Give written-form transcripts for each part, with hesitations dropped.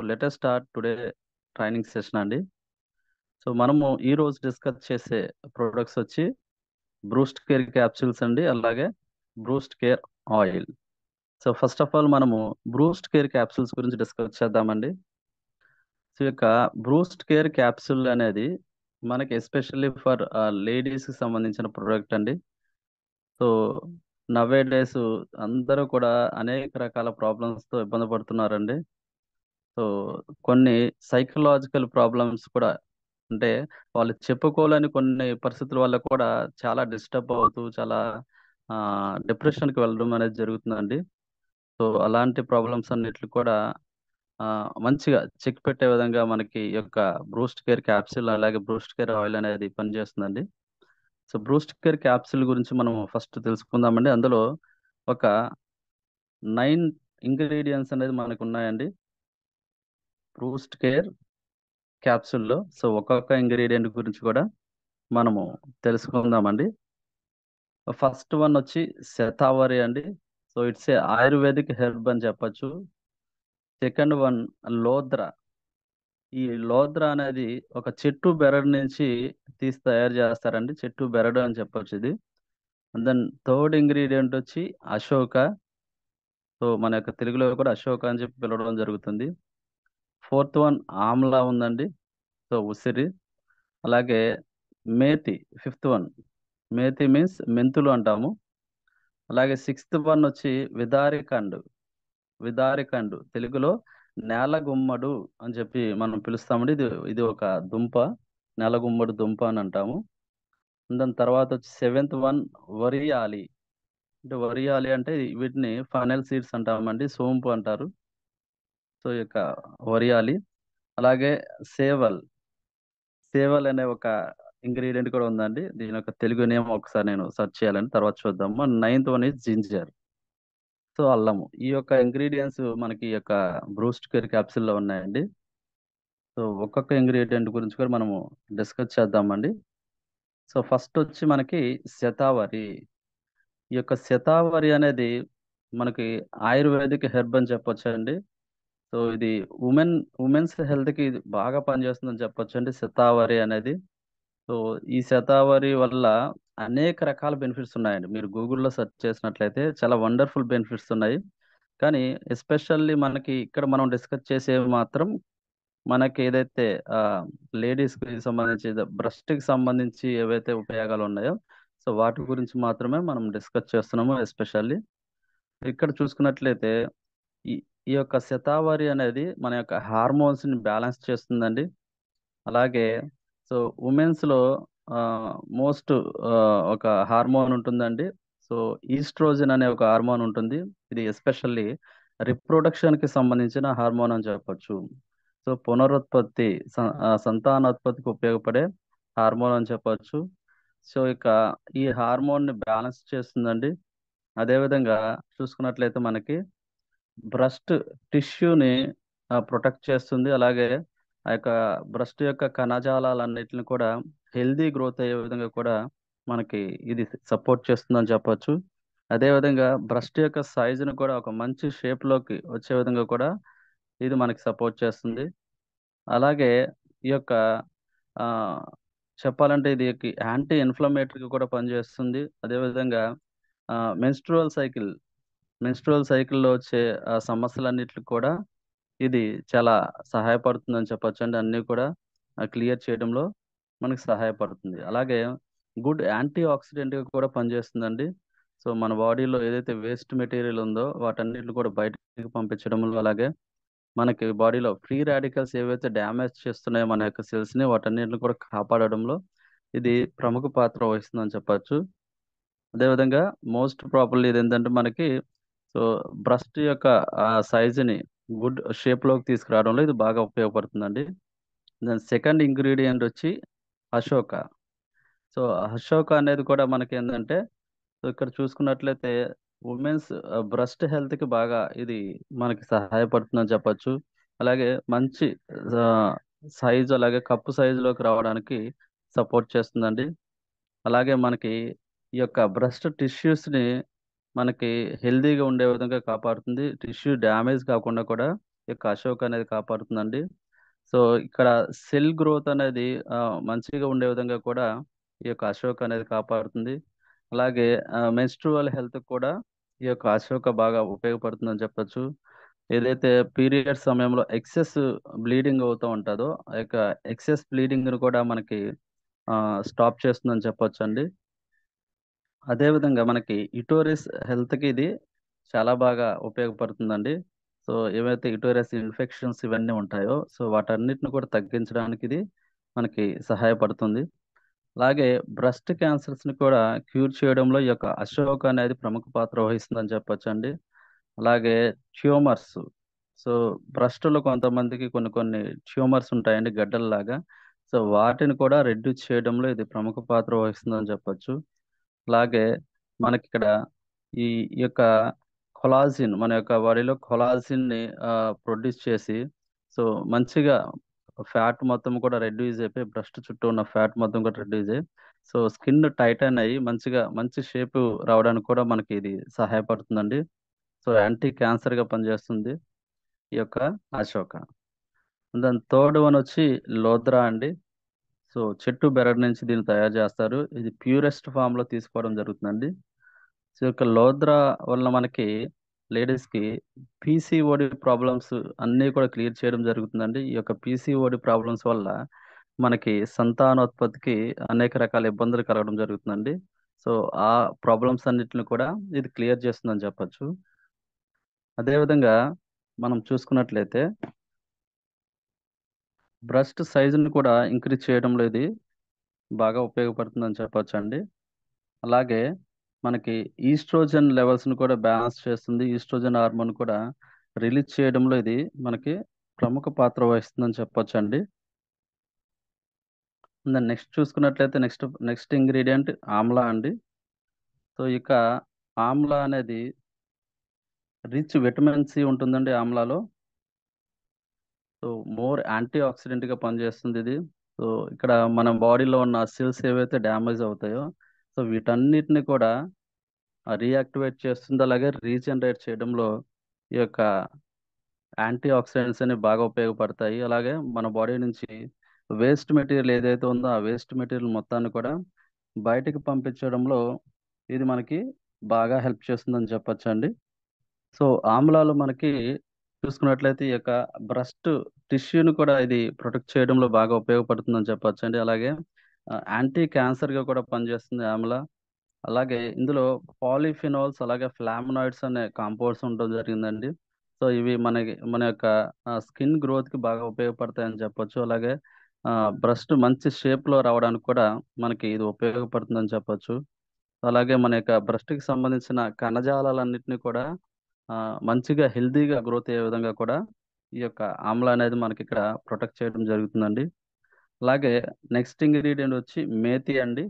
Let us start today training session అండి. So మనము ఈ రోజు డిస్కస్ చేసే ప్రొడక్ట్స్ వచ్చి బ్రూస్ట్ కేర్ క్యాప్సూల్స్ అండి, అలాగే breast care oil. So first of all మనము బ్రూస్ట్ కేర్ క్యాప్సూల్స్ గురించి డిస్కస్ చేద్దామండి. సో ఈ యొక్క బ్రూస్ట్ కేర్ క్యాప్సూల్ అనేది మనకి ఎస్పెషల్లీ ఫర్ లేడీస్కి సంబంధించిన ప్రోడక్ట్ అండి. సో నవే డేస్ అందరూ కూడా అనేక రకాల ప్రాబ్లమ్స్తో ఇబ్బంది పడుతున్నారండి. సో కొన్ని సైకలాజికల్ ప్రాబ్లమ్స్ కూడా, అంటే వాళ్ళు చెప్పుకోలేని కొన్ని పరిస్థితుల వల్ల కూడా చాలా డిస్టర్బ్ అవుతూ చాలా డిప్రెషన్కి వెళ్ళడం అనేది జరుగుతుందండి. సో అలాంటి ప్రాబ్లమ్స్ అన్నిటికి కూడా ఆ, మంచిగా చెక్ పెట్టే విధంగా మనకి ఈ యొక్క బ్రూస్ట్ కేర్ క్యాప్సిల్ అలాగే బ్రూస్ట్ కేర్ ఆయిల్ అనేది పనిచేస్తుందండి. సో బ్రూస్ట్ కేర్ క్యాప్సిల్ గురించి మనం ఫస్ట్ తెలుసుకుందామండి. అందులో ఒక 9 ఇంగ్రీడియంట్స్ అనేది మనకు ఉన్నాయండి బ్రూస్ట్ కేర్ క్యాప్సూల్లో. సో ఒక్కొక్క ఇంగ్రీడియంట్ గురించి కూడా మనము తెలుసుకుందామండి. ఫస్ట్ వన్ వచ్చి శతావరి అండి. So it's a ayurvedic herb అని చెప్పొచ్చు. Second one lodhra. ఈ లోద్ర అనేది ఒక చెట్టు బెరడు నుంచి తీసి తయారు చేస్తారండి, చెట్టు బెరడు అని చెప్పొచ్చు ఇది. దెన్ థర్డ్ ఇంగ్రీడియంట్ వచ్చి అశోక. సో మన యొక్క తెలుగులో కూడా అశోక అని చెప్పి పిలవడం జరుగుతుంది. ఫోర్త్ వన్ ఆమ్లా ఉందండి, సో ఉసిరి. అలాగే methi, fifth one. Methi means మెంతులు అంటాము. అలాగే సిక్స్త్ వన్ వచ్చి విదారికండు. విదారికండు తెలుగులో నేలగుమ్మడు అని చెప్పి మనం పిలుస్తామండి. ఇది ఇది ఒక దుంప, నేలగుమ్మడి దుంప అని అంటాము. దాని తర్వాత వచ్చి సెవెంత్ వన్ వరియాలి. అంటే వరియాలి అంటే వీటిని ఫనెల్ సీడ్స్ అంటామండి, సోంపు అంటారు. సో ఈ యొక్క వరియాలి. అలాగే సేవల్. సేవల్ అనే ఒక ఇంగ్రీడియంట్ కూడా ఉందండి. దీని యొక్క తెలుగు నేమ్ ఒకసారి నేను సెర్చ్ చేయాలని తర్వాత చూద్దాము. Ninth one is ginger, so అల్లము. ఈ యొక్క ఇంగ్రీడియంట్స్ మనకి ఈ యొక్క బ్రూస్ట్ కేర్ క్యాప్సిల్లో ఉన్నాయండి. సో ఒక్కొక్క ఇంగ్రీడియంట్ గురించి కూడా మనము డిస్కస్ చేద్దామండి. సో ఫస్ట్ వచ్చి మనకి శతావరి. ఈ యొక్క శతావరి అనేది మనకి ఆయుర్వేదిక్ హెర్బ్ అని చెప్పొచ్చు అండి. సో ఇది ఉమెన్స్ హెల్త్కి ఇది బాగా పనిచేస్తుందని చెప్పొచ్చు అండి శతావరి అనేది. సో ఈ శతావరి వల్ల అనేక రకాల బెనిఫిట్స్ ఉన్నాయండి. మీరు గూగుల్లో సెర్చ్ చేసినట్లయితే చాలా వండర్ఫుల్ బెనిఫిట్స్ ఉన్నాయి. కానీ ఎస్పెషల్లీ మనకి ఇక్కడ మనం డిస్కస్ చేసేవి మాత్రం మనకి ఏదైతే లేడీస్కి సంబంధించి బ్రెస్ట్కి సంబంధించి ఏవైతే ఉపయోగాలు ఉన్నాయో సో వాటి గురించి మాత్రమే మనం డిస్కస్ చేస్తున్నాము. ఎస్పెషల్లీ ఇక్కడ చూసుకున్నట్లయితే ఈ ఈ యొక్క శతావరి అనేది మన యొక్క హార్మోన్స్ని బ్యాలెన్స్ చేస్తుందండి. అలాగే సో ఉమెన్స్లో మోస్ట్ ఒక హార్మోన్ ఉంటుందండి. సో ఈస్ట్రోజన్ అనే ఒక హార్మోన్ ఉంటుంది. ఇది ఎస్పెషల్లీ రిప్రొడక్షన్కి సంబంధించిన హార్మోన్ అని చెప్పొచ్చు. సో పునరుత్పత్తి, సంతానోత్పత్తికి ఉపయోగపడే హార్మోన్ అని చెప్పొచ్చు. సో ఇక ఈ హార్మోన్ని బ్యాలెన్స్ చేస్తుందండి. అదేవిధంగా చూసుకున్నట్లయితే మనకి బ్రెస్ట్ టిష్యూని ప్రొటెక్ట్ చేస్తుంది. అలాగే ఆ యొక్క బ్రెస్ట్ యొక్క కణజాలాలన్నిటిని కూడా హెల్దీ గ్రోత్ అయ్యే విధంగా కూడా మనకి ఇది సపోర్ట్ చేస్తుందని చెప్పొచ్చు. అదేవిధంగా బ్రెస్ట్ యొక్క సైజును కూడా ఒక మంచి షేప్లోకి వచ్చే విధంగా కూడా ఇది మనకి సపోర్ట్ చేస్తుంది. అలాగే ఈ యొక్క ఆ, చెప్పాలంటే ఇది యాంటీ ఇన్ఫ్లమేటరీగా కూడా పనిచేస్తుంది. అదేవిధంగా మెన్స్ట్రువల్ సైకిల్ మెన్స్ట్రువల్ సైకిల్లో వచ్చే సమస్యలన్నిటికి కూడా ఇది చాలా సహాయపడుతుందని చెప్పొచ్చు అండి. అన్నీ కూడా క్లియర్ చేయడంలో మనకి సహాయపడుతుంది. అలాగే గుడ్ యాంటీ ఆక్సిడెంట్గా కూడా పనిచేస్తుందండి. సో మన బాడీలో ఏదైతే వేస్ట్ మెటీరియల్ ఉందో వాటన్నిటిని కూడా బయటకు పంపించడంలో, అలాగే మనకి బాడీలో ఫ్రీ రాడికల్స్ ఏవైతే డ్యామేజ్ చేస్తున్నాయో మన యొక్క సెల్స్ని, వాటన్నిటిని కూడా కాపాడడంలో ఇది ప్రముఖ పాత్ర వహిస్తుందని చెప్పొచ్చు. అదేవిధంగా మోస్ట్ ప్రాపర్లీ ఇది ఏంటంటే మనకి సో బ్రెస్ట్ యొక్క సైజుని గుడ్ షేప్లోకి తీసుకురావడంలో ఇది బాగా ఉపయోగపడుతుందండి. దాని సెకండ్ ఇంగ్రీడియంట్ వచ్చి అశోక. సో అశోక అనేది కూడా మనకి ఏంటంటే సో ఇక్కడ చూసుకున్నట్లయితే ఉమెన్స్ బ్రెస్ట్ హెల్త్కి బాగా ఇది మనకి సహాయపడుతుందని చెప్పొచ్చు. అలాగే మంచి సైజు, అలాగే కప్పు సైజులోకి రావడానికి సపోర్ట్ చేస్తుందండి. అలాగే మనకి ఈ యొక్క బ్రెస్ట్ టిష్యూస్ని మనకి హెల్దీగా ఉండే విధంగా కాపాడుతుంది. టిష్యూ డ్యామేజ్ కాకుండా కూడా ఈ యొక్క అశోక అనేది కాపాడుతుందండి. సో ఇక్కడ సెల్ గ్రోత్ అనేది మంచిగా ఉండే విధంగా కూడా ఈ యొక్క అశోక అనేది కాపాడుతుంది. అలాగే మెన్స్ట్రువల్ హెల్త్ కూడా ఈ యొక్క అశోక బాగా ఉపయోగపడుతుందని చెప్పొచ్చు. ఏదైతే పీరియడ్ సమయంలో ఎక్సెస్ బ్లీడింగ్ అవుతూ ఉంటుందో ఆ యొక్క ఎక్సెస్ బ్లీడింగ్ కూడా మనకి స్టాప్ చేస్తుందని చెప్పొచ్చు అండి. అదేవిధంగా మనకి యుటోరస్ హెల్త్కి ఇది చాలా బాగా ఉపయోగపడుతుందండి. సో ఏవైతే యుటోరస్ ఇన్ఫెక్షన్స్ ఇవన్నీ ఉంటాయో సో వాటన్నిటిని కూడా తగ్గించడానికి ఇది మనకి సహాయపడుతుంది. అలాగే బ్రెస్ట్ క్యాన్సర్స్ని కూడా క్యూర్ చేయడంలో ఈ యొక్క అశోక అనేది ప్రముఖ పాత్ర వహిస్తుందని చెప్పొచ్చండి. అలాగే ట్యూమర్స్, సో బ్రెస్ట్లో కొంతమందికి కొన్ని కొన్ని ట్యూమర్స్ ఉంటాయండి గడ్డల్లాగా. సో వాటిని కూడా రెడ్యూస్ చేయడంలో ఇది ప్రముఖ పాత్ర వహిస్తుందని చెప్పొచ్చు. అలాగే మనకిక్కడ ఈ ఈ యొక్క కొలాజిన్ మన యొక్క బాడీలో కొలాజిన్ని ప్రొడ్యూస్ చేసి సో మంచిగా ఫ్యాట్ మొత్తం కూడా రెడ్యూస్ అయిపోయి బ్రెస్ట్ చుట్టూ ఉన్న ఫ్యాట్ మొత్తం కూడా రెడ్యూస్ అయ్యి సో స్కిన్ టైటన్ అయ్యి మంచిగా మంచి షేప్ రావడానికి కూడా మనకి ఇది సహాయపడుతుందండి. సో యాంటీ క్యాన్సర్గా పనిచేస్తుంది ఈ యొక్క అశోక. దాని థర్డ్ వన్ వచ్చి లోద్రా అండి. సో చెట్టు బెరడు నుంచి దీన్ని తయారు చేస్తారు. ఇది ప్యూరెస్ట్ ఫామ్ లో తీసుకోవడం జరుగుతుందండి. సో ఈ యొక్క లోద్రా వల్ల మనకి లేడీస్కి పీసీఓడి ప్రాబ్లమ్స్ అన్నీ కూడా క్లియర్ చేయడం జరుగుతుందండి. ఈ యొక్క పీసీఓడి ప్రాబ్లమ్స్ వల్ల మనకి సంతానోత్పత్తికి అనేక రకాల ఇబ్బందులు కలగడం జరుగుతుందండి. సో ఆ ప్రాబ్లమ్స్ అన్నిటిని కూడా ఇది క్లియర్ చేస్తుందని చెప్పొచ్చు. అదేవిధంగా మనం చూసుకున్నట్లయితే బ్రెస్ట్ సైజుని కూడా ఇంక్రీజ్ చేయడంలో ఇది బాగా ఉపయోగపడుతుందని చెప్పొచ్చు అండి. అలాగే మనకి ఈస్ట్రోజన్ లెవెల్స్ని కూడా బ్యాలెన్స్ చేస్తుంది. ఈస్ట్రోజన్ హార్మోన్ కూడా రిలీజ్ చేయడంలో ఇది మనకి ప్రముఖ పాత్ర వహిస్తుందని చెప్పొచ్చు అండి. నెక్స్ట్ చూసుకున్నట్లయితే నెక్స్ట్ ఇంగ్రీడియంట్ ఆమ్లా అండి. సో ఇక ఆమ్లా అనేది రిచ్ విటమిన్ సి ఉంటుందండి ఆమ్లాలో. సో మోర్ యాంటీ ఆక్సిడెంట్గా పనిచేస్తుంది ఇది. సో ఇక్కడ మన బాడీలో ఉన్న సెల్స్ ఏవైతే డ్యామేజ్ అవుతాయో సో వీటన్నిటిని కూడా రీయాక్టివేట్ చేస్తుంది. అలాగే రీజనరేట్ చేయడంలో ఈ యొక్క యాంటీ ఆక్సిడెంట్స్ అనేవి బాగా ఉపయోగపడతాయి. అలాగే మన బాడీ నుంచి వేస్ట్ మెటీరియల్ ఏదైతే ఉందో ఆ వేస్ట్ మెటీరియల్ మొత్తాన్ని కూడా బయటికి పంపించడంలో ఇది మనకి బాగా హెల్ప్ చేస్తుందని చెప్పొచ్చండి. సో ఆమ్లాలు మనకి చూసుకున్నట్లయితే ఈ యొక్క బ్రెస్ట్ టిష్యూని కూడా ఇది ప్రొటెక్ట్ చేయడంలో బాగా ఉపయోగపడుతుందని చెప్పొచ్చండి. అలాగే యాంటీ క్యాన్సర్గా కూడా పనిచేస్తుంది ఆమ్లా. అలాగే ఇందులో పాలిఫినాల్స్ అలాగే ఫ్లామనాయిడ్స్ అనే కాంపౌండ్స్ ఉండడం జరిగిందండి. సో ఇవి మన యొక్క స్కిన్ గ్రోత్కి బాగా ఉపయోగపడతాయని చెప్పొచ్చు. అలాగే బ్రెస్ట్ మంచి షేప్లో రావడానికి కూడా మనకి ఇది ఉపయోగపడుతుందని చెప్పొచ్చు. అలాగే మన యొక్క బ్రెస్ట్కి సంబంధించిన కణజాలాలన్నింటినీ కూడా మంచిగా హెల్తీగా గ్రోత్ అయ్యే విధంగా కూడా ఈ యొక్క ఆమ్ల అనేది మనకి ఇక్కడ ప్రొటెక్ట్ చేయడం జరుగుతుందండి. అలాగే నెక్స్ట్ ఇంగ్రీడియంట్ వచ్చి మేతి అండి.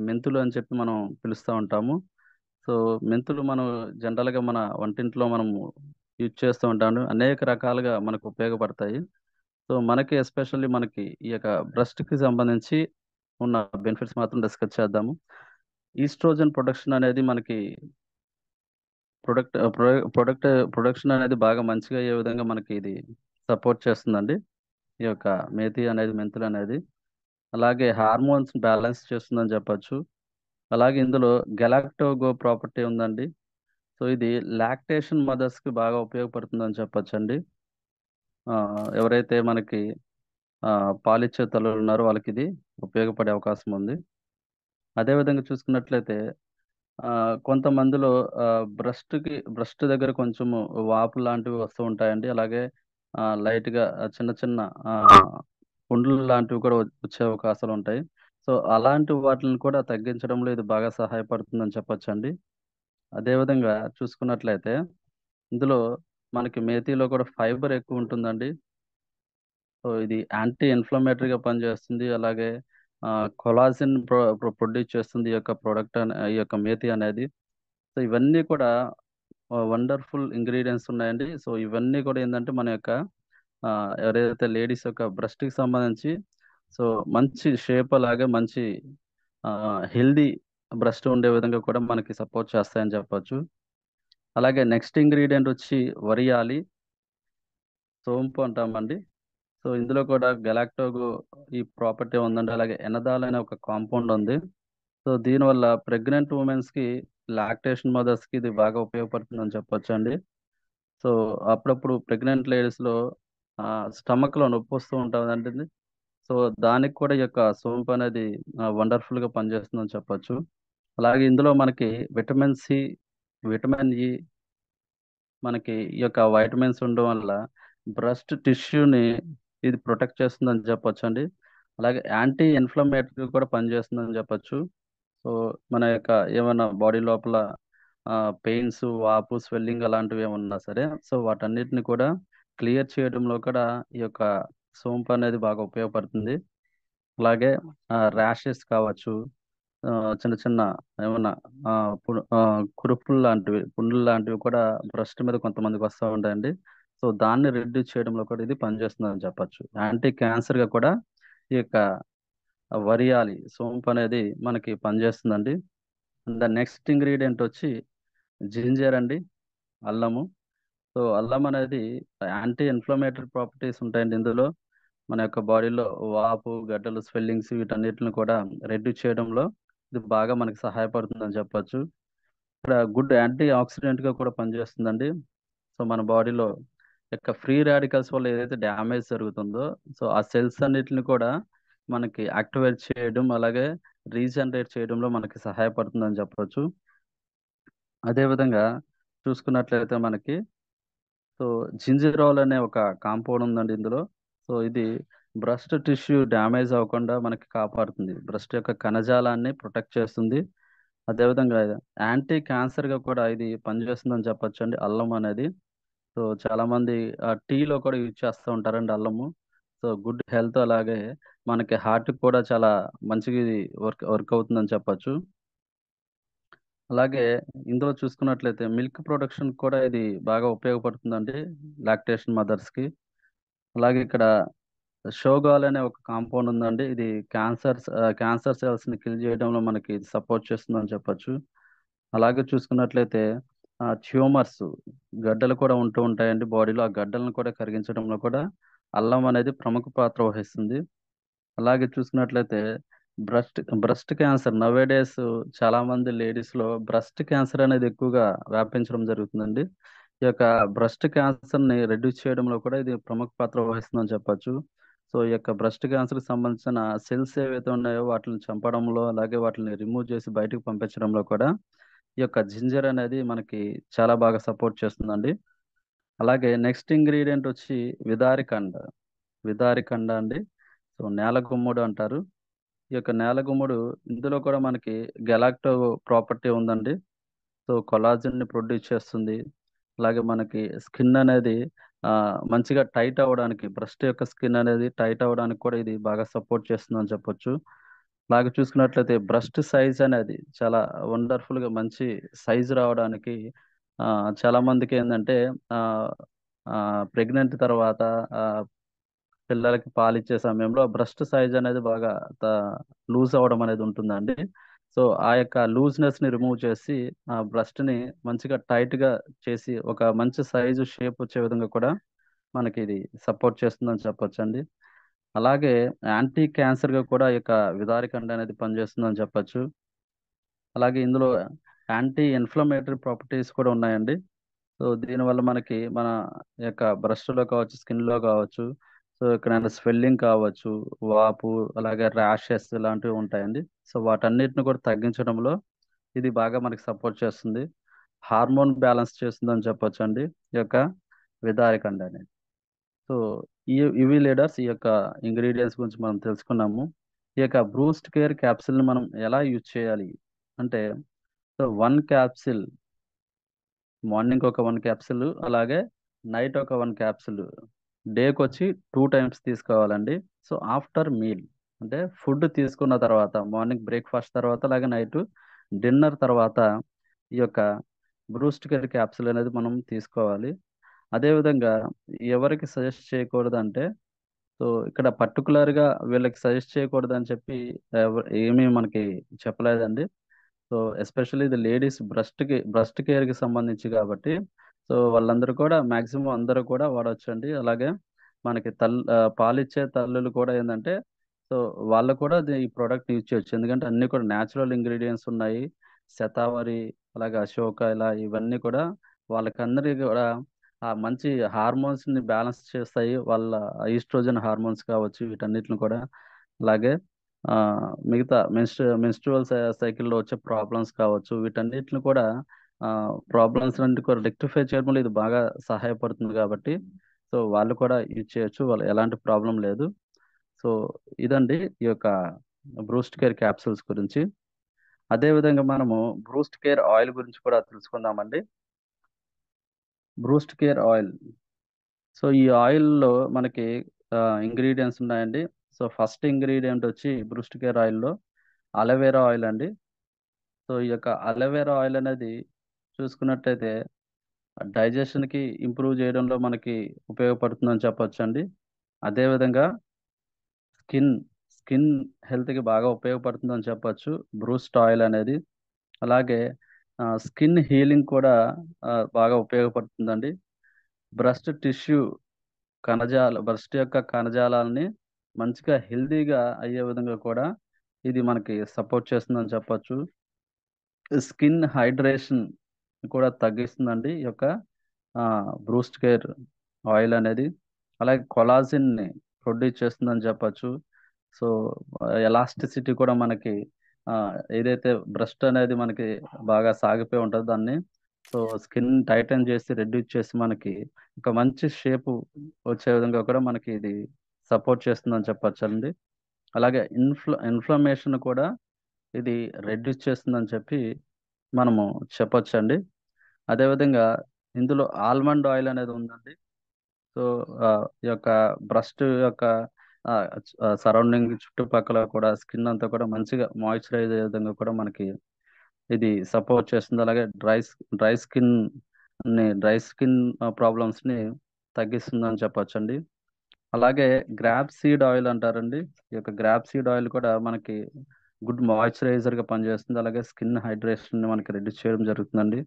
మెంతులు అని చెప్పి మనం పిలుస్తూ ఉంటాము. సో మెంతులు మనం జనరల్గా మన వంటింట్లో మనము యూజ్ చేస్తూ ఉంటాము. అనేక రకాలుగా మనకు ఉపయోగపడతాయి. సో మనకి ఎస్పెషల్లీ మనకి ఈ యొక్క బ్రెస్ట్కి సంబంధించి ఉన్న బెనిఫిట్స్ మాత్రం డిస్కస్ చేద్దాము. ఈస్ట్రోజన్ ప్రొడక్షన్ అనేది మనకి ప్రొడక్ట్ ప్రొడక్ట్ ప్రొడక్షన్ అనేది బాగా మంచిగా అయ్యే విధంగా మనకి ఇది సపోర్ట్ చేస్తుందండి. ఈ యొక్క మేతి అనేది మెంతులు అనేది అలాగే హార్మోన్స్ బ్యాలెన్స్ చేస్తుందని చెప్పొచ్చు. అలాగే ఇందులో గెలాక్టోగో ప్రాపర్టీ ఉందండి. సో ఇది లాక్టేషన్ మదర్స్కి బాగా ఉపయోగపడుతుందని చెప్పొచ్చండి. ఎవరైతే మనకి పాలిచ్చే తల్లులు ఉన్నారో వాళ్ళకి ఇది ఉపయోగపడే అవకాశం ఉంది. అదేవిధంగా చూసుకున్నట్లయితే కొంతమందిలో బ్రెస్ట్ దగ్గర కొంచెము వాపు లాంటివి వస్తూ ఉంటాయండి. అలాగే లైట్గా చిన్న చిన్న పుండ్లు లాంటివి కూడా వచ్చే అవకాశాలు ఉంటాయి. సో అలాంటి వాటిని కూడా తగ్గించడంలో ఇది బాగా సహాయపడుతుందని చెప్పొచ్చండి. అదేవిధంగా చూసుకున్నట్లయితే ఇందులో మనకి మేతిలో కూడా ఫైబర్ ఎక్కువ ఉంటుందండి. సో ఇది యాంటీ ఇన్ఫ్లమేటరీగా పనిచేస్తుంది. అలాగే కొలాజిన్ ప్రొడ్యూస్ చేస్తుంది ఈ యొక్క ఈ యొక్క మేతి అనేది. సో ఇవన్నీ కూడా వండర్ఫుల్ ఇంగ్రీడియంట్స్ ఉన్నాయండి. సో ఇవన్నీ కూడా ఏంటంటే మన యొక్క ఎవరైతే లేడీస్ యొక్క బ్రెస్ట్కి సంబంధించి సో మంచి షేప్ అలాగే మంచి హెల్దీ బ్రెస్ట్ ఉండే విధంగా కూడా మనకి సపోర్ట్ చేస్తాయని చెప్పొచ్చు. అలాగే నెక్స్ట్ ఇంగ్రీడియంట్ వచ్చి వరియాలి. సోంపు అంటామండి. సో ఇందులో కూడా గెలాక్టోగు ఈ ప్రాపర్టీ ఉందండి. అలాగే ఎనదాల్ అనే ఒక కాంపౌండ్ ఉంది. సో దీనివల్ల ప్రెగ్నెంట్ ఉమెన్స్కి, లాక్టేషన్ మదర్స్కి ఇది బాగా ఉపయోగపడుతుందని చెప్పొచ్చండి. సో అప్పుడప్పుడు ప్రెగ్నెంట్ లేడీస్లో స్టమక్లో నొప్పి వస్తూ ఉంటుందండి. సో దానికి కూడా ఈ యొక్క సోంపు అనేది వండర్ఫుల్గా పనిచేస్తుందని చెప్పొచ్చు. అలాగే ఇందులో మనకి విటమిన్ సి, విటమిన్ ఇ, మనకి ఈ యొక్క వైటమిన్స్ ఉండడం వల్ల బ్రెస్ట్ టిష్యూని ఇది ప్రొటెక్ట్ చేస్తుందని చెప్పొచ్చండి. అలాగే యాంటీ ఇన్ఫ్లమేటరీ కూడా పనిచేస్తుందని చెప్పొచ్చు. సో మన యొక్క ఏమైనా బాడీ లోపల పెయిన్స్, వాపు, స్వెల్లింగ్ అలాంటివి ఏమన్నా సరే, సో వాటన్నిటిని కూడా క్లియర్ చేయడంలో కూడా ఈ యొక్క సోంపు అనేది బాగా ఉపయోగపడుతుంది. అలాగే ర్యాషెస్ కావచ్చు, చిన్న చిన్న ఏమన్నా కురుపులు లాంటివి, పుండ్లు లాంటివి కూడా బ్రెస్ట్ మీద కొంతమందికి వస్తూ ఉంటాయండి. సో దాన్ని రెడ్యూస్ చేయడంలో కూడా ఇది పనిచేస్తుందని చెప్పొచ్చు. యాంటీ క్యాన్సర్గా కూడా ఈ యొక్క వరియాలి సోంపు అనేది మనకి పనిచేస్తుందండి. ద నెక్స్ట్ ఇంగ్రీడియంట్ వచ్చి జింజర్ అండి, అల్లము. సో అల్లం అనేది యాంటీ ఇన్ఫ్లమేటరీ ప్రాపర్టీస్ ఉంటాయండి ఇందులో. మన యొక్క బాడీలో వాపు, గడ్డలు, స్వెల్లింగ్స్ వీటన్నిటిని కూడా రెడ్యూస్ చేయడంలో ఇది బాగా మనకి సహాయపడుతుందని చెప్పొచ్చు. ఇక్కడ గుడ్ యాంటీ ఆక్సిడెంట్గా కూడా పనిచేస్తుందండి. సో మన బాడీలో యొక్క ఫ్రీ రాడికల్స్ వల్ల ఏదైతే డ్యామేజ్ జరుగుతుందో, సో ఆ సెల్స్ అన్నిటిని కూడా మనకి యాక్టివేట్ చేయడం, అలాగే రీజనరేట్ చేయడంలో మనకి సహాయపడుతుందని చెప్పొచ్చు. అదేవిధంగా చూసుకున్నట్లయితే మనకి సో జింజరోల్ అనే ఒక కాంపౌండ్ ఉందండి ఇందులో. సో ఇది బ్రెస్ట్ టిష్యూ డ్యామేజ్ అవ్వకుండా మనకి కాపాడుతుంది. బ్రెస్ట్ యొక్క కణజాలాన్ని ప్రొటెక్ట్ చేస్తుంది. అదేవిధంగా యాంటీ క్యాన్సర్గా కూడా ఇది పనిచేస్తుందని చెప్పొచ్చండి అల్లం అనేది. సో చాలా మంది టీలో కూడా యూజ్ చేస్తూ ఉంటారండి అల్లము. సో గుడ్ హెల్త్, అలాగే మనకి హార్ట్కి కూడా చాలా మంచిగా ఇది వర్క్ వర్క్ అవుతుందని చెప్పొచ్చు. అలాగే ఇందులో చూసుకున్నట్లయితే మిల్క్ ప్రొడక్షన్ కూడా ఇది బాగా ఉపయోగపడుతుందండి, లాక్టేషన్ మదర్స్కి. అలాగే ఇక్కడ షోగాల్ అనే ఒక కాంపౌండ్ ఉందండి. ఇది క్యాన్సర్ సెల్స్ని కిల్ చేయడంలో మనకి సపోర్ట్ చేస్తుందని చెప్పొచ్చు. అలాగే చూసుకున్నట్లయితే ట్యూమర్స్, గడ్డలు కూడా ఉంటూ ఉంటాయండి బాడీలో. ఆ గడ్డలను కూడా కరిగించడంలో కూడా అల్లం అనేది ప్రముఖ పాత్ర వహిస్తుంది. అలాగే చూసుకున్నట్లయితే బ్రెస్ట్ క్యాన్సర్ నవేడేస్ చాలా మంది లేడీస్లో బ్రెస్ట్ క్యాన్సర్ అనేది ఎక్కువగా వ్యాపించడం జరుగుతుందండి. ఈ యొక్క బ్రెస్ట్ క్యాన్సర్ని రెడ్యూస్ చేయడంలో కూడా ఇది ప్రముఖ పాత్ర వహిస్తుందని చెప్పొచ్చు. సో ఈ యొక్క బ్రెస్ట్ క్యాన్సర్కి సంబంధించిన సెల్స్ ఏవైతే ఉన్నాయో వాటిని చంపడంలో, అలాగే వాటిని రిమూవ్ చేసి బయటకు పంపించడంలో కూడా ఈ యొక్క జింజర్ అనేది మనకి చాలా బాగా సపోర్ట్ చేస్తుందండి. అలాగే నెక్స్ట్ ఇంగ్రీడియంట్ వచ్చి విదారికండ. విదారికండ అండి. సో నేల గుమ్మడి అంటారు. ఈ యొక్క నేల గుమ్మడు, ఇందులో కూడా మనకి గెలాక్టో ప్రాపర్టీ ఉందండి. సో కొలాజిన్ని ప్రొడ్యూస్ చేస్తుంది. అలాగే మనకి స్కిన్ అనేది మంచిగా టైట్ అవ్వడానికి, బ్రెస్ట్ యొక్క స్కిన్ అనేది టైట్ అవ్వడానికి కూడా ఇది బాగా సపోర్ట్ చేస్తుందని చెప్పొచ్చు. అలాగే చూసుకున్నట్లయితే బ్రెస్ట్ సైజ్ అనేది చాలా వండర్ఫుల్గా మంచి సైజ్ రావడానికి చాలా మందికి ఏంటంటే ప్రెగ్నెంట్ తర్వాత ఆ, పిల్లలకి పాలిచ్చే సమయంలో బ్రెస్ట్ సైజ్ అనేది బాగా లూజ్ అవ్వడం అనేది ఉంటుందండి. సో ఆ యొక్క లూజ్నెస్ ని రిమూవ్ చేసి ఆ బ్రెస్ట్ ని మంచిగా టైట్ గా చేసి ఒక మంచి సైజు షేప్ వచ్చే విధంగా కూడా మనకి ఇది సపోర్ట్ చేస్తుందని చెప్పొచ్చండి. అలాగే యాంటీ క్యాన్సర్ గా కూడా ఈ యొక్క విదారికండ అనేది పనిచేస్తుందని చెప్పొచ్చు. అలాగే ఇందులో యాంటీ ఇన్ఫ్లమేటరీ ప్రాపర్టీస్ కూడా ఉన్నాయండి. సో దీనివల్ల మనకి మన యొక్క బ్రెస్ట్లో కావచ్చు, స్కిన్లో కావచ్చు, సో ఎక్కడైనా స్వెల్లింగ్ కావచ్చు, వాపు, అలాగే ర్యాషెస్ ఇలాంటివి ఉంటాయండి. సో వాటన్నిటిని కూడా తగ్గించడంలో ఇది బాగా మనకి సపోర్ట్ చేస్తుంది. హార్మోన్ బ్యాలెన్స్ చేస్తుందని చెప్పొచ్చు అండి ఈ యొక్క విదారకండ అనేది. సో ఇవి లీడర్స్ ఈ యొక్క ఇంగ్రీడియంట్స్ గురించి మనం తెలుసుకున్నాము. ఈ యొక్క బ్రూస్ట్ కేర్ క్యాప్సిల్ని మనం ఎలా యూజ్ చేయాలి అంటే, సో 1 క్యాప్సిల్ మార్నింగ్ ఒక 1 క్యాప్సిల్, అలాగే నైట్ ఒక 1 క్యాప్సిల్, డేకి వచ్చి 2 టైమ్స్ తీసుకోవాలండి. సో ఆఫ్టర్ మీల్ అంటే ఫుడ్ తీసుకున్న తర్వాత, మార్నింగ్ బ్రేక్ఫాస్ట్ తర్వాత, అలాగే నైట్ డిన్నర్ తర్వాత ఈ యొక్క బ్రూస్ట్ కేర్ క్యాప్సిల్ అనేది మనం తీసుకోవాలి. అదేవిధంగా ఎవరికి సజెస్ట్ చేయకూడదు అంటే, సో ఇక్కడ పర్టికులర్గా వీళ్ళకి సజెస్ట్ చేయకూడదు అని చెప్పి ఏమీ మనకి చెప్పలేదండి. సో ఎస్పెషల్లీ ఇది లేడీస్ బ్రెస్ట్ కేర్కి సంబంధించి కాబట్టి, సో సో వాళ్ళందరూ కూడా మాక్సిమం అందరూ కూడా వాడొచ్చండి. అలాగే మనకి పాలిచ్చే తల్లులు కూడా ఏందంటే సో వాళ్ళు కూడా ఈ ప్రోడక్ట్ యూజ్ చేయొచ్చు. ఎందుకంటే అన్ని కూడా న్యాచురల్ ఇంగ్రీడియంట్స్ ఉన్నాయి. శతావరి అలాగే అశోక ఇలా ఇవన్నీ కూడా వాళ్ళకందరికీ కూడా ఆ మంచి హార్మోన్స్ ని బ్యాలెన్స్ చేస్తాయి. వాళ్ళ ఈస్ట్రోజన్ హార్మోన్స్ కావచ్చు వీటన్నిటిని కూడా. అలాగే ఆ మిగతా మెన్స్ట్రువల్ సైకిల్లో వచ్చే ప్రాబ్లమ్స్ కావచ్చు వీటన్నిటిని కూడా ప్రాబ్లమ్స్ అన్నిటి కూడా రెక్టిఫై చేయడంలో ఇది బాగా సహాయపడుతుంది కాబట్టి సో వాళ్ళు కూడా యూజ్ చేయొచ్చు. వాళ్ళు ఎలాంటి ప్రాబ్లం లేదు. సో ఇదండి ఈ యొక్క బ్రూస్ట్ కేర్ క్యాప్సూల్స్ గురించి. అదే విధంగా మనము బ్రూస్ట్ కేర్ ఆయిల్ గురించి కూడా తెలుసుకుందామండి. బ్రూస్ట్ కేర్ ఆయిల్. సో ఈ ఆయిల్లో మనకి ఇంగ్రీడియంట్స్ ఉన్నాయండి. సో ఫస్ట్ ఇంగ్రీడియంట్ వచ్చి బ్రూస్ట్ కేర్ ఆయిల్లో అలోవెరా ఆయిల్ అండి. సో ఈ యొక్క అలోవెరా ఆయిల్ అనేది చూసుకున్నట్టయితే డైజెషన్కి ఇంప్రూవ్ చేయడంలో మనకి ఉపయోగపడుతుందని చెప్పొచ్చండి. అదేవిధంగా స్కిన్ స్కిన్ హెల్త్కి బాగా ఉపయోగపడుతుందని చెప్పొచ్చు బ్రూస్ట్ ఆయిల్ అనేది. అలాగే స్కిన్ హీలింగ్ కూడా బాగా ఉపయోగపడుతుందండి. బ్రెస్ట్ టిష్యూ బ్రెస్ట్ యొక్క కణజాలాలని మంచిగా హెల్దీగా అయ్యే విధంగా కూడా ఇది మనకి సపోర్ట్ చేస్తుందని చెప్పొచ్చు. స్కిన్ హైడ్రేషన్ కూడా తగ్గిస్తుందండి ఈ యొక్క బ్రూస్ట్ కేర్ ఆయిల్ అనేది. అలాగే కొలాజిన్ని ప్రొడ్యూస్ చేస్తుందని చెప్పొచ్చు. సో ఎలాస్టిసిటీ కూడా మనకి ఆ, ఏదైతే బ్రెస్ట్ అనేది మనకి బాగా సాగిపోయి ఉంటుందో దాన్ని సో స్కిన్ టైటన్ చేసి రెడ్యూస్ చేసి మనకి ఒక మంచి షేప్ వచ్చే విధంగా కూడా మనకి ఇది సపోర్ట్ చేస్తుందని చెప్పొచ్చు అండి. అలాగే ఇన్ఫ్లమేషన్ కూడా ఇది రెడ్యూస్ చేస్తుందని చెప్పి మనము చెప్పొచ్చండి. అదేవిధంగా ఇందులో ఆల్మండ్ ఆయిల్ అనేది ఉందండి. సో ఈ యొక్క బ్రస్ట్ యొక్క సరౌండింగ్ చుట్టుపక్కల కూడా స్కిన్ అంతా కూడా మంచిగా మాయిశ్చరైజ్ అయ్యే విధంగా కూడా మనకి ఇది సపోర్ట్ చేస్తుంది. అలాగే dry skin dry skin problems ని తగ్గిస్తుందని చెప్పొచ్చండి. అలాగే గ్రాప్ సీడ్ ఆయిల్ అంటారండి. ఈ యొక్క గ్రాప్ సీడ్ ఆయిల్ కూడా మనకి గుడ్ మాయిశ్చరైజర్ గా పనిచేస్తుంది. అలాగే స్కిన్ హైడ్రేషన్ ని మనకి రెడ్యూస్ చేయడం జరుగుతుందండి.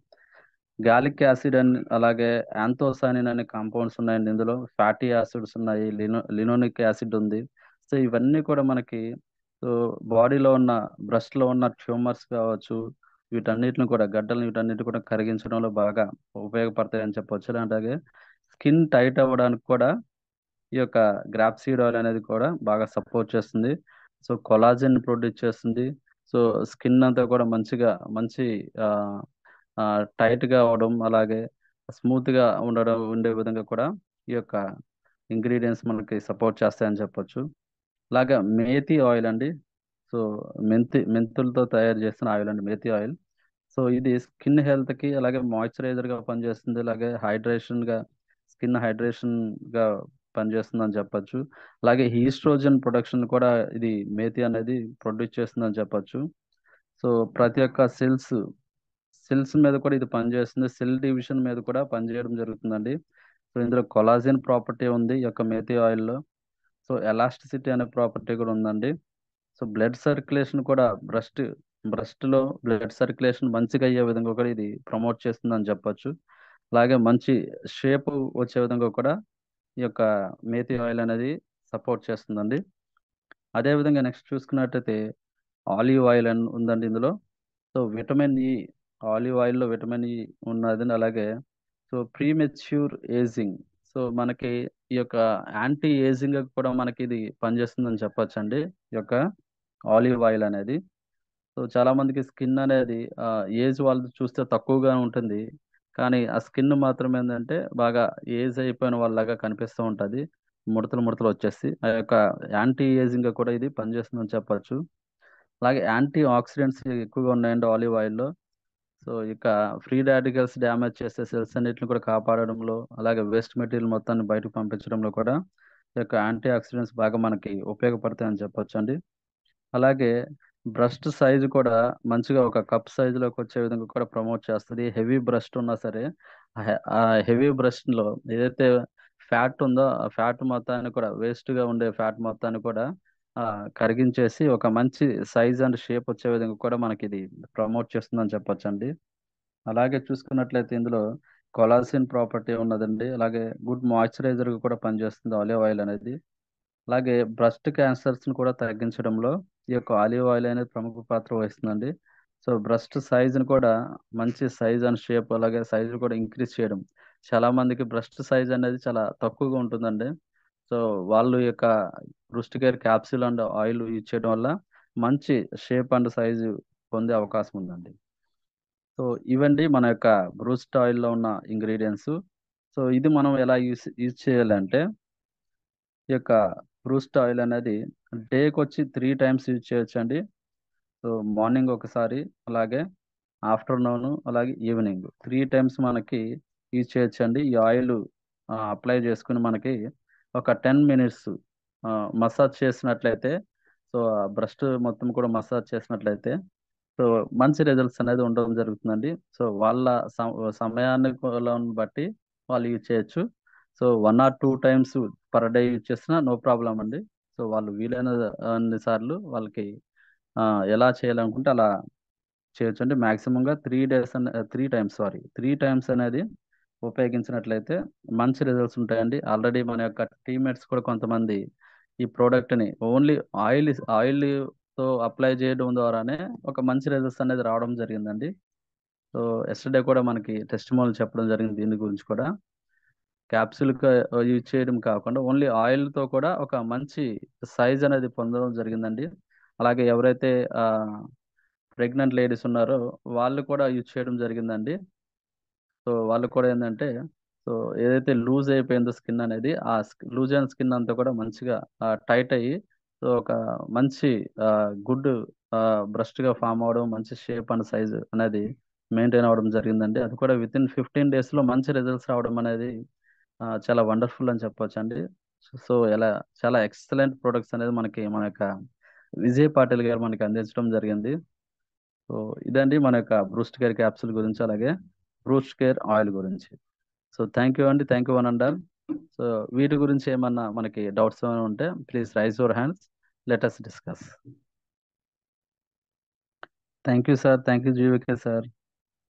గాలిక్ యాసిడ్ అని అలాగే యాంథోసైనిన్ అనే కాంపౌండ్స్ ఉన్నాయండి. ఇందులో ఫ్యాటీ యాసిడ్స్ ఉన్నాయి, లినోనిక్ యాసిడ్ ఉంది. సో ఇవన్నీ కూడా మనకి సో బాడీలో ఉన్న బ్రెస్ట్ లో ఉన్న ట్యూమర్స్ కావచ్చు వీటన్నిటిని కూడా గడ్డలను వీటన్నిటిని కూడా కరిగించడంలో బాగా ఉపయోగపడతాయని చెప్పొచ్చు. అలాగే స్కిన్ టైట్ అవ్వడానికి కూడా ఈ యొక్క గ్రాప్ సీడ్ ఆయిల్ అనేది కూడా బాగా సపోర్ట్ చేస్తుంది. సో కొలాజిన్ ప్రొడ్యూస్ చేస్తుంది. సో స్కిన్ అంతా కూడా మంచి ఆ, టైట్ గా అవడం అలాగే స్మూత్ గా ఉండే విధంగా కూడా ఈ యొక్క ఇంగ్రీడియంట్స్ మనకి సపోర్ట్ చేస్తాయని చెప్పొచ్చు. అలాగే మేతి ఆయిల్ అండి. సో మెంతులతో తయారు చేసిన ఆయిల్ అండి మేతి ఆయిల్. సో ఇది స్కిన్ హెల్త్ కి అలాగే మాయిశ్చరైజర్ గా పనిచేస్తుంది. అలాగే స్కిన్ హైడ్రేషన్ గా పనిచేస్తుంది అని చెప్పొచ్చు. అలాగే ఈస్ట్రోజన్ ప్రొడక్షన్ కూడా ఇది మేతి అనేది ప్రొడ్యూస్ చేస్తుంది అని చెప్పొచ్చు. సో ప్రతి ఒక్క సెల్స్ మీద కూడా ఇది పనిచేస్తుంది. సెల్ డివిజన్ మీద కూడా పనిచేయడం జరుగుతుందండి. సో ఇందులో కొలాజిన్ ప్రాపర్టీ ఉంది ఈ యొక్క మేతి ఆయిల్లో. సో ఎలాస్టిసిటీ అనే ప్రాపర్టీ కూడా ఉందండి. సో బ్లడ్ సర్క్యులేషన్ కూడా బ్రెస్ట్ లో బ్లడ్ సర్క్యులేషన్ మంచిగా అయ్యే విధంగా కూడా ఇది ప్రమోట్ చేస్తుందని చెప్పొచ్చు. అలాగే మంచి షేప్ వచ్చే విధంగా కూడా ఈ యొక్క మేతి ఆయిల్ అనేది సపోర్ట్ చేస్తుందండి. అదే విధంగా నెక్స్ట్ చూసుకున్నట్టయితే ఆలివ్ ఆయిల్ అని ఉందండి ఇందులో. సో విటమిన్ ఈ ఆలివ్ ఆయిల్లో విటమిన్ ఈ ఉన్నది. అలాగే సో ప్రీమెచ్యూర్ ఏజింగ్ సో మనకి ఈ యొక్క యాంటీ ఏజింగ్ కూడా మనకి ఇది పనిచేస్తుందని చెప్పొచ్చండి ఈ యొక్క ఆలివ్ ఆయిల్ అనేది. సో చాలా మందికి స్కిన్ అనేది ఏజ్ వాళ్ళు చూస్తే తక్కువగా ఉంటుంది. కానీ ఆ స్కిన్ మాత్రం ఏంటంటే బాగా ఏజ్ అయిపోయిన వాళ్ళలాగా కనిపిస్తూ ఉంటుంది. ముడతలు ముడతలు వచ్చేసి ఆ యొక్క యాంటీ ఏజింగ్ కూడా ఇది పనిచేస్తుందని చెప్పొచ్చు. అలాగే యాంటీ ఆక్సిడెంట్స్ ఎక్కువగా ఉన్నాయండి ఆలివ్ ఆయిల్లో. సో ఇక ఫ్రీ రాడికల్స్ డ్యామేజ్ చేసే సెల్స్ అన్నిటిని కూడా కాపాడడంలో అలాగే వేస్ట్ మెటీరియల్ మొత్తాన్ని బయటకు పంపించడంలో కూడా ఈ యొక్క యాంటీ ఆక్సిడెంట్స్ బాగా మనకి ఉపయోగపడతాయని చెప్పొచ్చు అండి. అలాగే బ్రస్ట్ సైజు కూడా మంచిగా ఒక కప్ సైజులోకి వచ్చే విధంగా కూడా ప్రమోట్ చేస్తుంది. హెవీ బ్రస్ట్ ఉన్నా సరే ఆ హెవీ బ్రస్ట్ లో ఏదైతే ఫ్యాట్ ఉందో ఆ ఫ్యాట్ మొత్తాన్ని కూడా వేస్ట్ గా ఉండే ఫ్యాట్ మొత్తాన్ని కూడా కరిగించేసి ఒక మంచి సైజ్ అండ్ షేప్ వచ్చే విధంగా కూడా మనకి ఇది ప్రమోట్ చేస్తుందని చెప్పొచ్చండి. అలాగే చూసుకున్నట్లయితే ఇందులో కొలాసిన్ ప్రాపర్టీ ఉన్నదండి. అలాగే గుడ్ మాయిశ్చరైజర్గా కూడా పనిచేస్తుంది ఆలివ్ ఆయిల్ అనేది. అలాగే బ్రెస్ట్ క్యాన్సర్స్ని కూడా తగ్గించడంలో ఈ యొక్క ఆలివ్ ఆయిల్ అనేది ప్రముఖ పాత్ర వహిస్తుందండి. సో బ్రెస్ట్ సైజుని కూడా మంచి సైజ్ అండ్ షేప్ అలాగే సైజు కూడా ఇంక్రీజ్ చేయడం. చాలా మందికి బ్రెస్ట్ సైజ్ అనేది చాలా తక్కువగా ఉంటుందండి. సో వాళ్ళు ఈ యొక్క breast care capsule and oil use చేయడం వల్ల మంచి షేప్ అండ్ సైజు పొందే అవకాశం ఉందండి. సో ఇవండి మన యొక్క బ్రూస్ట్ ఆయిల్లో ఉన్న ఇంగ్రీడియంట్స్. సో ఇది మనం ఎలా యూజ్ చేయాలంటే ఈ యొక్క బ్రూస్ట్ ఆయిల్ అనేది డేకి వచ్చి 3 టైమ్స్ యూజ్ చేయొచ్చండి. సో మార్నింగ్ ఒకసారి, అలాగే ఆఫ్టర్నూన్, అలాగే ఈవినింగ్ 3 టైమ్స్ మనకి యూజ్ చేయొచ్చండి. ఈ ఆయిల్ అప్లై చేసుకుని మనకి ఒక 10 మినిట్స్ మసాజ్ చేసినట్లయితే, సో బ్రష్ మొత్తం కూడా మసాజ్ చేసినట్లయితే సో మంచి రిజల్ట్స్ అనేది ఉండడం జరుగుతుందండి. సో వాళ్ళ సమయాన్ని బట్టి వాళ్ళు యూజ్ చేయొచ్చు. So 1 or 2 times per day use చేసినా నో ప్రాబ్లం అండి. సో వాళ్ళు వీలైన అన్ని సార్లు వాళ్ళకి ఎలా చేయాలనుకుంటే అలా చేయొచ్చు అండి. మ్యాక్సిమంగా 3 డేస్ 3 టైమ్స్, సారీ 3 టైమ్స్ అనేది ఉపయోగించినట్లయితే మంచి రిజల్ట్స్ ఉంటాయండి. ఆల్రెడీ మన యొక్క టీమ్మేట్స్ కూడా కొంతమంది ఈ ప్రోడక్ట్ని ఓన్లీ ఆయిల్తో అప్లై చేయడం ద్వారానే ఒక మంచి రిజల్ట్స్ అనేది రావడం జరిగిందండి. సో ఎస్టర్డే కూడా మనకి టెస్టిమోనియల్ చెప్పడం జరిగింది దీని గురించి కూడా. క్యాప్సూల్ యూజ్ చేయడం కాకుండా ఓన్లీ ఆయిల్తో కూడా ఒక మంచి సైజ్ అనేది పొందడం జరిగిందండి. అలాగే ఎవరైతే ప్రెగ్నెంట్ లేడీస్ ఉన్నారో వాళ్ళు కూడా యూజ్ చేయడం జరిగిందండి. సో వాళ్ళు కూడా ఏంటంటే, సో ఏదైతే లూజ్ అయిపోయిందో స్కిన్ అనేది ఆ లూజ్ అయిన స్కిన్ అంతా కూడా మంచిగా టైట్ అయ్యి, సో ఒక మంచి గుడ్ బ్రష్గా ఫామ్ అవడం, మంచి షేప్ అండ్ సైజ్ అనేది మెయింటైన్ అవ్వడం జరిగిందండి. అది కూడా వితిన్ 15 డేస్లో మంచి రిజల్ట్స్ రావడం అనేది చాలా వండర్ఫుల్ అని చెప్పొచ్చు అండి. సో ఇలా చాలా ఎక్సలెంట్ ప్రొడక్ట్స్ అనేది మనకి మన యొక్క విజయ్ పాటిల్ గారు మనకి అందించడం జరిగింది. సో ఇదండి మన యొక్క బ్రూస్ట్ కేర్ క్యాప్సూల్ గురించి, అలాగే బ్రూస్ట్ కేర్ ఆయిల్ గురించి. సో థ్యాంక్ యూ అండి, thank you one and all. So వీటి గురించి ఏమన్నా మనకి డౌట్స్ ఏమైనా ఉంటే please raise your hands, let us discuss. Thank you sir, thank you GVK sir.